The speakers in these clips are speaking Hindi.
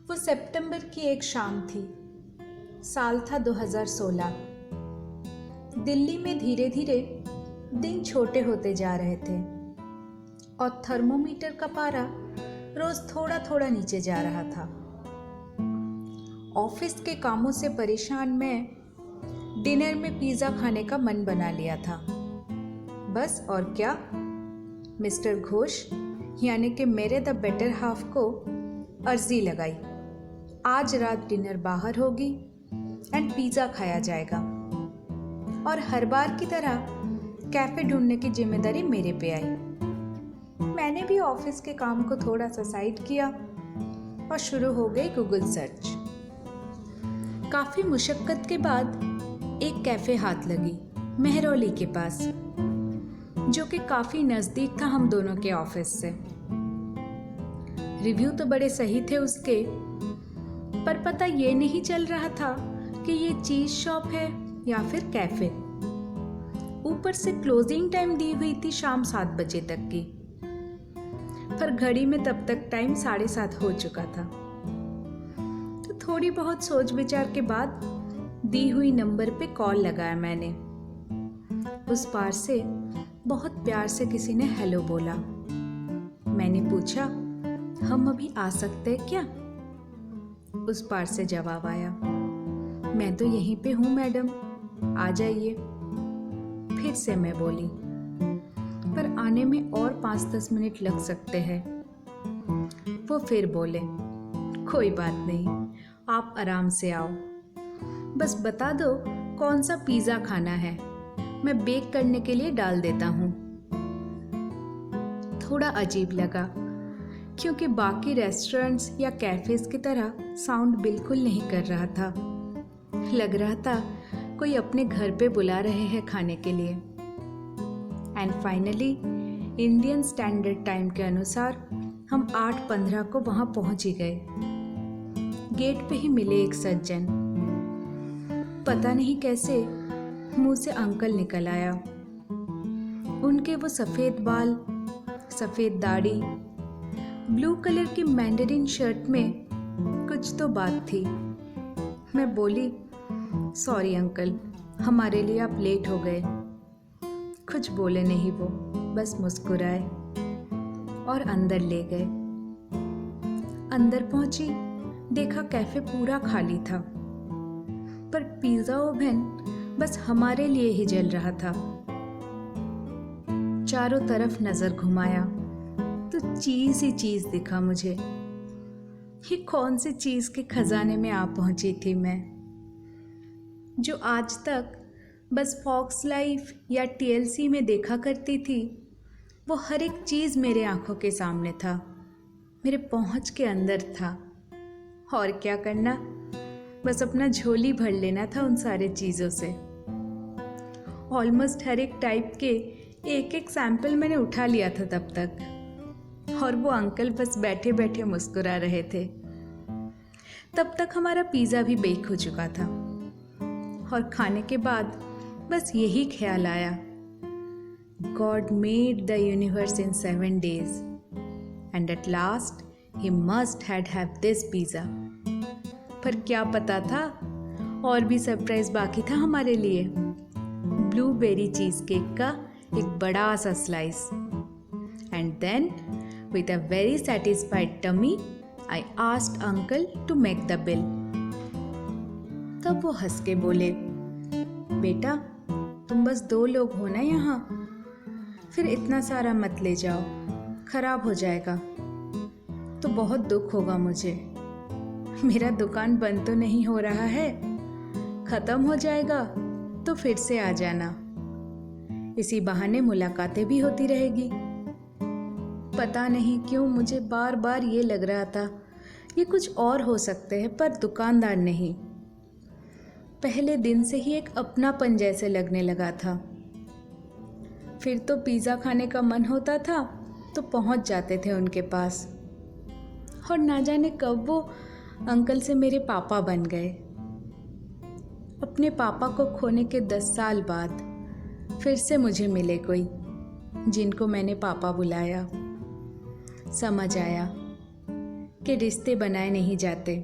वो सितंबर की एक शाम थी। साल था 2016। दिल्ली में धीरे धीरे दिन छोटे होते जा रहे थे और थर्मोमीटर का पारा रोज थोड़ा थोड़ा नीचे जा रहा था। ऑफिस के कामों से परेशान मैं डिनर में पिज़्ज़ा खाने का मन बना लिया था। बस और क्या, मिस्टर घोष यानी कि मेरे द बेटर हाफ को अर्जी लगाई। आज रात डिनर बाहर होगी एंड पिज़्ज़ा खाया जाएगा। और हर बार की तरह कैफ़े ढूंढने की जिम्मेदारी मेरे पे आई। मैंने भी ऑफिस के काम को थोड़ा सा साइड किया और शुरू हो गई गूगल सर्च। काफ़ी मुशक्कत के बाद एक कैफ़े हाथ लगी मेहरौली के पास, जो कि काफ़ी नज़दीक था हम दोनों के ऑफिस से। रिव्यू तो बड़े सही थे उसके, पर पता ये नहीं चल रहा था कि ये चीज़ शॉप है या फिर कैफ़े। ऊपर से क्लोजिंग टाइम दी हुई थी शाम 7 बजे तक की, पर घड़ी में तब तक टाइम 7:30 हो चुका था। तो थोड़ी बहुत सोच विचार के बाद दी हुई नंबर पे कॉल लगाया मैंने। उस पार से बहुत प्यार से किसी ने हेलो बोला। मैंने पूछा, हम अभी आ सकते हैं क्या? उस पार से जवाब आया, मैं तो यहीं पे हूँ मैडम, आ जाइए। फिर से मैं बोली, पर आने में और 5-10 मिनट लग सकते हैं। वो फिर बोले, कोई बात नहीं, आप आराम से आओ, बस बता दो कौन सा पिज़्ज़ा खाना है, मैं बेक करने के लिए डाल देता हूँ। थोड़ा अजीब लगा, क्योंकि बाकी रेस्टोरेंट्स या कैफ़ेज़ की तरह साउंड बिल्कुल नहीं कर रहा था। लग रहा था कोई अपने घर पे बुला रहे हैं खाने के लिए। And finally Indian standard time के अनुसार हम 8:15 को वहाँ पहुँच ही गए। गेट पे ही मिले एक सज्जन। पता नहीं कैसे मुंह से अंकल निकल आया। उनके वो सफ़ेद बाल, सफ़ेद दाढ़ी, ब्लू कलर की मैंडरिन शर्ट में कुछ तो बात थी। मैं बोली, सॉरी अंकल, हमारे लिए आप लेट हो गए। कुछ बोले नहीं वो, बस मुस्कुराए और अंदर ले गए। अंदर पहुंची, देखा कैफ़े पूरा खाली था, पर पिज़्ज़ा ओवन बस हमारे लिए ही जल रहा था। चारों तरफ नज़र घुमाया तो चीज़ ही चीज़ दिखा मुझे। ये कौन सी चीज़ के खजाने में आ पहुंची थी मैं, जो आज तक बस फॉक्स लाइफ या TLC में देखा करती थी। वो हर एक चीज़ मेरे आंखों के सामने था, मेरे पहुंच के अंदर था। और क्या करना, बस अपना झोली भर लेना था उन सारे चीज़ों से। ऑलमोस्ट हर एक टाइप के एक एक सैंपल मैंने उठा लिया था तब तक, और वो अंकल बस बैठे बैठे मुस्कुरा रहे थे। तब तक हमारा पिज़्ज़ा भी बेक हो चुका था और खाने के बाद बस यही ख्याल आया, God made the universe in 7 days and at last he must had have this pizza। पर क्या पता था, और भी सरप्राइज बाकी था हमारे लिए। ब्लूबेरी चीज़ केक का एक बड़ा सा slice. And then with a very satisfied tummy I asked uncle to make the bill। तब वो हंस के बोले, बेटा तुम बस 2 लोग हो ना यहाँ, फिर इतना सारा मत ले जाओ, खराब हो जाएगा तो बहुत दुख होगा मुझे। मेरा दुकान बंद तो नहीं हो रहा है, ख़त्म हो जाएगा तो फिर से आ जाना, इसी बहाने मुलाकातें भी होती रहेगी। पता नहीं क्यों मुझे बार बार ये लग रहा था ये कुछ और हो सकते हैं, पर दुकानदार नहीं। पहले दिन से ही एक अपनापन जैसे लगने लगा था। फिर तो पिज़्ज़ा खाने का मन होता था तो पहुंच जाते थे उनके पास, और ना जाने कब वो अंकल से मेरे पापा बन गए। अपने पापा को खोने के 10 साल बाद फिर से मुझे मिले कोई जिनको मैंने पापा बुलाया। समझ आया कि रिश्ते बनाए नहीं जाते,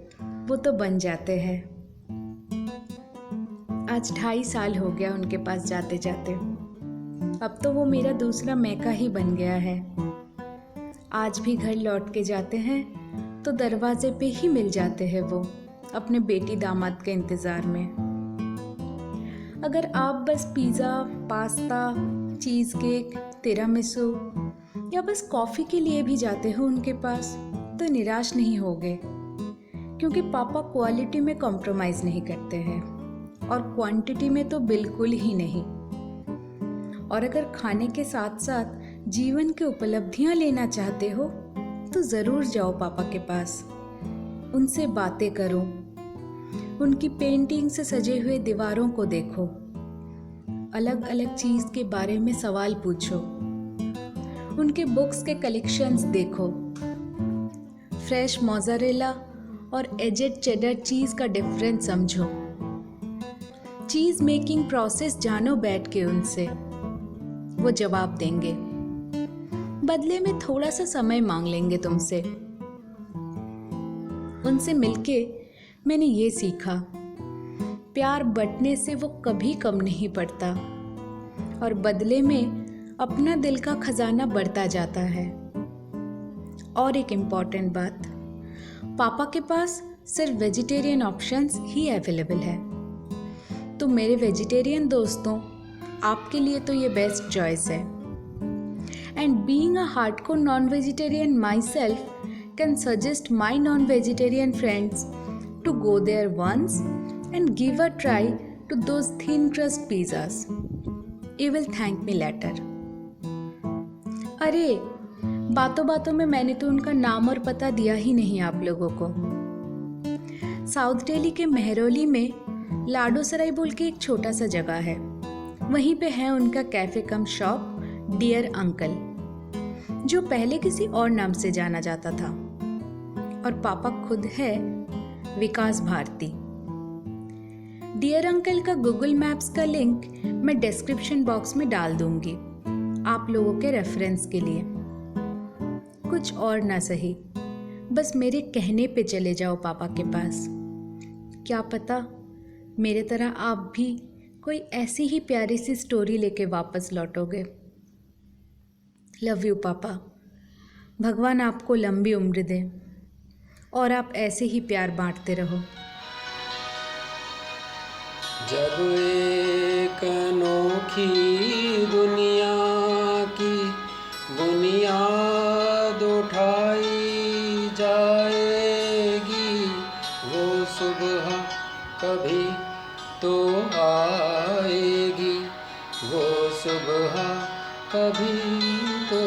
वो तो बन जाते हैं। आज 2.5 साल हो गया उनके पास जाते जाते। अब तो वो मेरा दूसरा मैका ही बन गया है। आज भी घर लौट के जाते हैं तो दरवाजे पे ही मिल जाते हैं वो, अपने बेटी दामाद के इंतज़ार में। अगर आप बस pizza, pasta, cheese cake, tiramisu या बस कॉफ़ी के लिए भी जाते हो उनके पास तो निराश नहीं होगे, क्योंकि पापा क्वालिटी में कॉम्प्रोमाइज़ नहीं करते हैं और क्वांटिटी में तो बिल्कुल ही नहीं। और अगर खाने के साथ साथ जीवन की उपलब्धियां लेना चाहते हो तो ज़रूर जाओ पापा के पास, उनसे बातें करो, उनकी पेंटिंग से सजे हुए दीवारों को देखो, अलग अलग चीज़ के बारे में सवाल पूछो, उनके बुक्स के कलेक्शंस देखो, फ्रेश मोज़रेला और एजेड चेडर चीज़ का डिफरेंस समझो, चीज़ मेकिंग प्रोसेस जानो बैठ के उनसे, वो जवाब देंगे। बदले में थोड़ा सा समय मांग लेंगे तुमसे। उनसे मिलके मैंने ये सीखा, प्यार बंटने से वो कभी कम नहीं पड़ता और बदले में अपना दिल का खजाना बढ़ता जाता है। और एक इम्पॉर्टेंट बात, पापा के पास सिर्फ वेजिटेरियन ऑप्शंस ही अवेलेबल है, तो मेरे वेजिटेरियन दोस्तों, आपके लिए तो ये बेस्ट चॉइस है। And being a hardcore non-vegetarian myself can suggest my non-vegetarian friends to go there once and give a try to those thin crust pizzas. You will thank me later. अरे, बातों बातों में मैंने तो उनका नाम और पता दिया ही नहीं आप लोगों को। साउथ दिल्ली के मेहरौली में लाडो सराय बोल के एक छोटा सा जगह है, वहीं पे है उनका कैफे कम शॉप डियर अंकल, जो पहले किसी और नाम से जाना जाता था। और पापा खुद है विकास भारती। डियर अंकल का गूगल मैप्स का लिंक मैं डिस्क्रिप्शन बॉक्स में डाल दूंगी आप लोगों के रेफरेंस के लिए। कुछ और ना सही, बस मेरे कहने पे चले जाओ पापा के पास। क्या पता मेरे तरह आप भी कोई ऐसी ही प्यारी सी स्टोरी लेके वापस लौटोगे। लव यू पापा, भगवान आपको लंबी उम्र दे और आप ऐसे ही प्यार बांटते रहो। जब एक अनोखी दुनिया की बुनियाद उठाई जाएगी, वो सुबह कभी तो आएगी, वो सुबह कभी तो